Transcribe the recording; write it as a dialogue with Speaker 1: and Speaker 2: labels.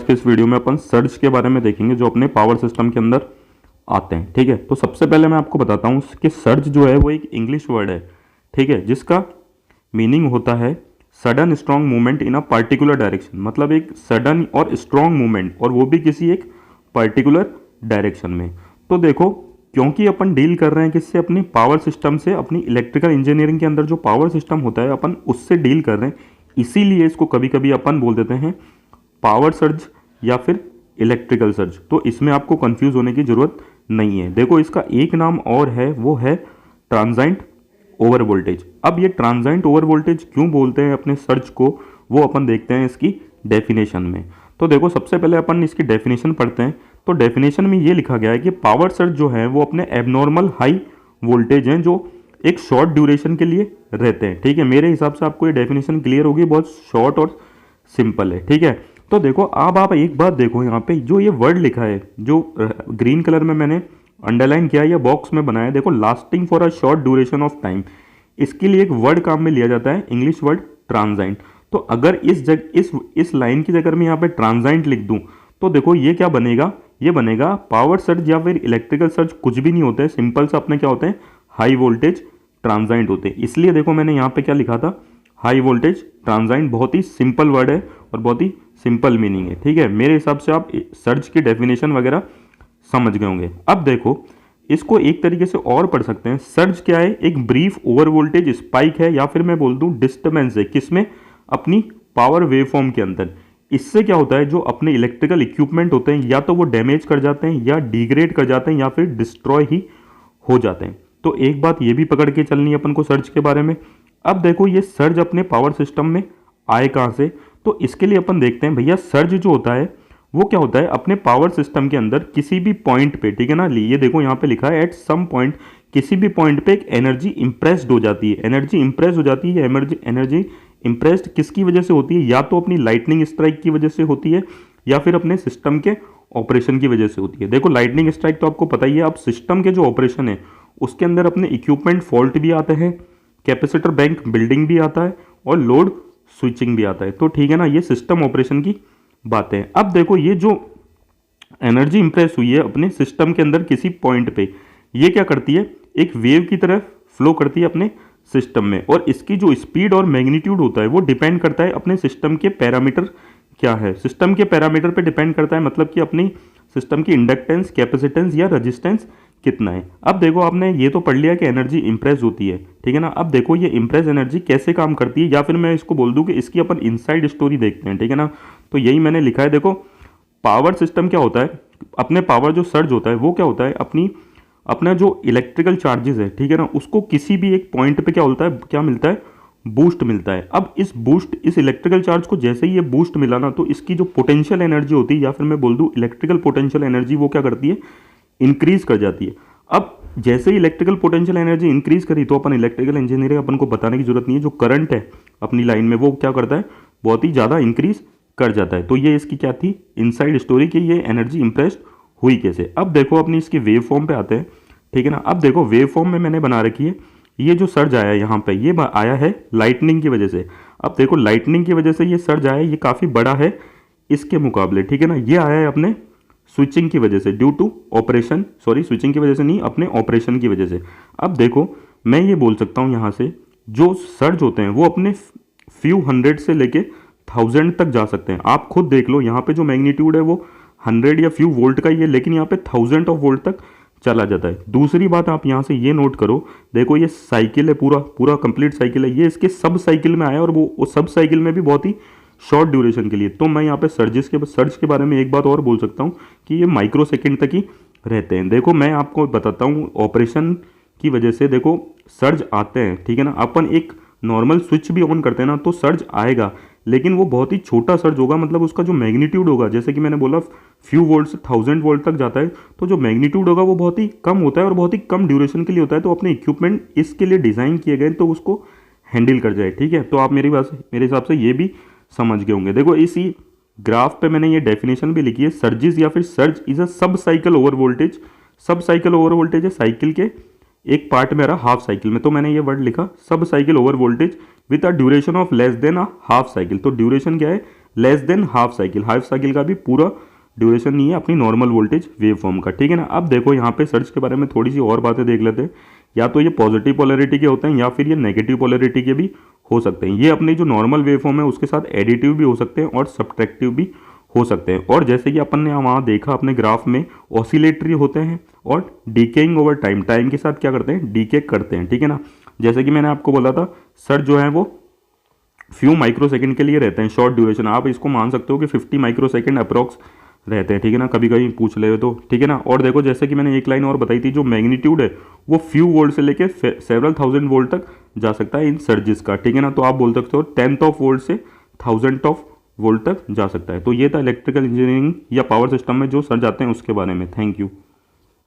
Speaker 1: के इस वीडियो में अपन सर्ज के बारे में देखेंगे जो अपने पावर सिस्टम के अंदर आते हैं। ठीक है, तो सबसे पहले मैं आपको बताता हूँ कि सर्ज जो है वो एक इंग्लिश वर्ड है, ठीक है, जिसका मीनिंग होता है sudden strong movement in a particular direction. मतलब एक सडन और स्ट्रॉन्ग मूवमेंट, और वो भी किसी एक पर्टिकुलर डायरेक्शन में। तो देखो, क्योंकि अपन डील कर रहे हैं किससे, अपनी पावर सिस्टम से, अपनी इलेक्ट्रिकल इंजीनियरिंग के अंदर जो पावर सिस्टम होता है अपन उससे डील कर रहे हैं, इसीलिए इसको कभी कभी अपन बोल देते हैं पावर सर्ज या फिर इलेक्ट्रिकल सर्ज। तो इसमें आपको कंफ्यूज होने की जरूरत नहीं है। देखो, इसका एक नाम और है, वो है ट्रांजाइंट ओवर वोल्टेज। अब ये ट्रांजाइंट ओवर वोल्टेज क्यों बोलते हैं अपने सर्ज को, वो अपन देखते हैं इसकी डेफिनेशन में। तो देखो, सबसे पहले अपन इसकी डेफिनेशन पढ़ते हैं। तो डेफिनेशन में ये लिखा गया है कि पावर सर्ज जो है वो अपने एबनॉर्मल हाई वोल्टेज हैं जो एक शॉर्ट ड्यूरेशन के लिए रहते हैं। ठीक है, मेरे हिसाब से आपको ये डेफिनेशन क्लियर होगी, बहुत शॉर्ट और सिंपल है। ठीक है, तो देखो, अब आप एक बात देखो, यहाँ पे जो ये वर्ड लिखा है, जो ग्रीन कलर में मैंने अंडरलाइन किया है या बॉक्स में बनाया है, देखो, lasting for a short duration of time, इसके लिए एक वर्ड काम में लिया जाता है, इंग्लिश वर्ड ट्रांजाइंट। तो अगर इस लाइन की जगह मैं यहाँ पे ट्रांजाइंट लिख दूं तो देखो ये क्या बनेगा, ये बनेगा पावर सर्ज या फिर इलेक्ट्रिकल सर्ज कुछ भी नहीं होते हैं, सिंपल सा अपने क्या होते हैं, हाई वोल्टेज ट्रांजाइंट होते हैं। इसलिए देखो मैंने यहाँ पे क्या लिखा था, हाई वोल्टेज ट्रांजाइंट। बहुत ही सिंपल वर्ड है और बहुत ही सिंपल मीनिंग है। ठीक है, मेरे हिसाब से आप सर्ज की डेफिनेशन वगैरह समझ गए होंगे। अब देखो, इसको एक तरीके से और पढ़ सकते हैं, सर्ज क्या है, एक ब्रीफ ओवर वोल्टेज स्पाइक है, या फिर मैं बोल दूं डिस्टर्बेंस है, किसमें, अपनी पावर वेवफॉर्म के अंदर। इससे क्या होता है, जो अपने इलेक्ट्रिकल इक्विपमेंट होते हैं या तो वो डैमेज कर जाते हैं या डिग्रेड कर जाते हैं या फिर डिस्ट्रॉय ही हो जाते हैं। तो एक बात ये भी पकड़ के चलनी है अपन को सर्ज के बारे में। अब देखो, ये सर्ज अपने पावर सिस्टम में आए कहाँ से, तो इसके लिए अपन देखते हैं भैया, सर्ज जो होता है वो क्या होता है, अपने पावर सिस्टम के अंदर किसी भी पॉइंट पे, ठीक है ना, ये देखो यहाँ पे लिखा है एट सम पॉइंट, किसी भी पॉइंट पे एक एनर्जी इंप्रेस्ड हो जाती है। एनर्जी इंप्रेस हो जाती है, एनर्जी इंप्रेस्ड किसकी वजह से होती है, या तो अपनी लाइटनिंग स्ट्राइक की वजह से होती है या फिर अपने सिस्टम के ऑपरेशन की वजह से होती है। देखो, लाइटनिंग स्ट्राइक तो आपको पता ही है, अब सिस्टम के जो ऑपरेशन है उसके अंदर अपने इक्विपमेंट फॉल्ट भी आते हैं, कैपेसिटर बैंक बिल्डिंग भी आता है और लोड स्विचिंग भी आता है। तो ठीक है ना, ये सिस्टम ऑपरेशन की बातें हैं। अब देखो, ये जो एनर्जी इंप्रेस हुई है अपने सिस्टम के अंदर किसी पॉइंट पे, ये क्या करती है, एक वेव की तरह फ्लो करती है अपने सिस्टम में, और इसकी जो स्पीड और मैग्नीट्यूड होता है वो डिपेंड करता है अपने सिस्टम के पैरामीटर क्या है, सिस्टम के पैरामीटर पे डिपेंड करता है, मतलब कि अपनी सिस्टम की इंडक्टेंस, कैपेसिटेंस या रेजिस्टेंस कितना है। अब देखो, आपने ये तो पढ़ लिया कि एनर्जी इंप्रेस होती है, ठीक है ना। अब देखो, ये इंप्रेस एनर्जी कैसे काम करती है, या फिर मैं इसको बोल दूं कि इसकी अपन इनसाइड स्टोरी देखते हैं, ठीक है ना। तो यही मैंने लिखा है। देखो, पावर सिस्टम क्या होता है, अपने पावर जो सर्ज होता है वो क्या होता है, अपना जो इलेक्ट्रिकल चार्जेस है, ठीक है ना, उसको किसी भी एक पॉइंट पे क्या होता है, क्या मिलता है, बूस्ट मिलता है। अब इस इलेक्ट्रिकल चार्ज को जैसे ही ये बूस्ट मिला ना, तो इसकी जो पोटेंशियल एनर्जी होती है, या फिर मैं बोल दूं इलेक्ट्रिकल पोटेंशियल एनर्जी, वो क्या करती है, इंक्रीज कर जाती है। अब जैसे ही इलेक्ट्रिकल पोटेंशियल एनर्जी इंक्रीज करी, तो अपन इलेक्ट्रिकल इंजीनियरिंग अपन को बताने की जरूरत नहीं है, जो करंट है अपनी लाइन में वो क्या करता है, बहुत ही ज़्यादा इंक्रीज कर जाता है। तो ये इसकी क्या थी, इनसाइड स्टोरी कि ये एनर्जी इंप्रेस्ड हुई कैसे। अब देखो, अपनी इसकी वेव फॉर्म पे आते हैं, ठीक है ना। अब देखो, वेव फॉर्म में मैंने बना रखी है, ये जो सर्ज आया है यहाँ पे, ये आया है लाइटनिंग की वजह से। अब देखो, लाइटनिंग की वजह से ये सर्ज आया है, ये काफ़ी बड़ा है इसके मुकाबले, ठीक है ना। ये आया है अपने स्विचिंग की वजह से, due to operation, sorry, switching की वजह से नहीं, अपने ऑपरेशन की वजह से। अब देखो, मैं ये बोल सकता हूँ यहाँ से, जो सर्ज होते हैं वो अपने फ्यू हंड्रेड से लेके 1000 तक जा सकते हैं। आप खुद देख लो, यहाँ पे जो मैग्नीट्यूड है वो 100 या फ्यू वोल्ट का ही है, लेकिन यहाँ पे 1000 ऑफ वोल्ट तक चला जाता है। दूसरी बात आप यहाँ से ये नोट करो, देखो, ये साइकिल है, पूरा कंप्लीट साइकिल है, ये इसके सब साइकिल में आया, और वो सब साइकिल में भी बहुत ही शॉर्ट ड्यूरेशन के लिए। तो मैं यहाँ पे सर्ज के बारे में एक बात और बोल सकता हूँ कि ये माइक्रो सेकेंड तक ही रहते हैं। देखो, मैं आपको बताता हूँ, ऑपरेशन की वजह से देखो सर्ज आते हैं, ठीक है ना। अपन एक नॉर्मल स्विच भी ऑन करते हैं ना, तो सर्ज आएगा, लेकिन वो बहुत ही छोटा सर्ज होगा, मतलब उसका जो मैग्नीट्यूड होगा, जैसे कि मैंने बोला फ्यू वोल्ट से 1000 वोल्ट तक जाता है, तो जो मैग्नीट्यूड होगा वो बहुत ही कम होता है और बहुत ही कम ड्यूरेशन के लिए होता है। तो अपने इक्विपमेंट इसके लिए डिज़ाइन किए गए तो उसको हैंडल कर जाए, ठीक है। तो आप मेरे हिसाब से ये भी समझ गए होंगे। देखो, इसी ग्राफ पे मैंने ये डेफिनेशन भी लिखी है, सर्जिस या फिर सर्ज इज अ सब साइकिल ओवर वोल्टेज। सब साइकिल ओवर वोल्टेज है साइकिल के एक पार्ट में रहा हाफ साइकिल में, तो मैंने ये वर्ड लिखा सब cycle over voltage with a duration of less than a half cycle. तो ड्यूरेशन क्या है, लेस देन हाफ साइकिल का भी पूरा ड्यूरेशन नहीं है अपनी नॉर्मल वोल्टेज वेव फॉर्म का, ठीक है ना। अब देखो यहाँ पे सर्ज के बारे में थोड़ी सी और बातें देख लेते हैं। या तो ये पॉजिटिव पोलैरिटी के होते हैं या फिर ये नेगेटिव पोलैरिटी के भी हो सकते हैं। ये अपनी जो नॉर्मल वेव फॉर्म है उसके साथ एडिटिव भी हो सकते हैं और सब्ट्रैक्टिव भी हो सकते हैं। और जैसे कि अपन ने वहाँ देखा अपने ग्राफ में, ऑसिलेटरी होते हैं और डीकेइंग ओवर टाइम के साथ क्या करते हैं, डीके करते हैं, ठीक है ना। जैसे कि मैंने आपको बोला था सर्ज जो है वो फ्यू माइक्रो सेकेंड के लिए रहते हैं, शॉर्ट ड्यूरेशन। आप इसको मान सकते हो कि 50 माइक्रो सेकेंड अप्रॉक्स रहते हैं, ठीक है ना, कभी कभी पूछ ले तो, ठीक है ना। और देखो जैसे कि मैंने एक लाइन और बताई थी, जो मैग्नीट्यूड है वो फ्यू वोल्ट से लेके सेवरल थाउजेंड वोल्ट तक जा सकता है इन सर्जिस का, ठीक है ना। तो आप बोल सकते हो 10th ऑफ वोल्ट से 1000th ऑफ वोल्ट तक जा सकता है। तो ये था इलेक्ट्रिकल इंजीनियरिंग या पावर सिस्टम में जो सर्ज आते हैं उसके बारे में। Thank you.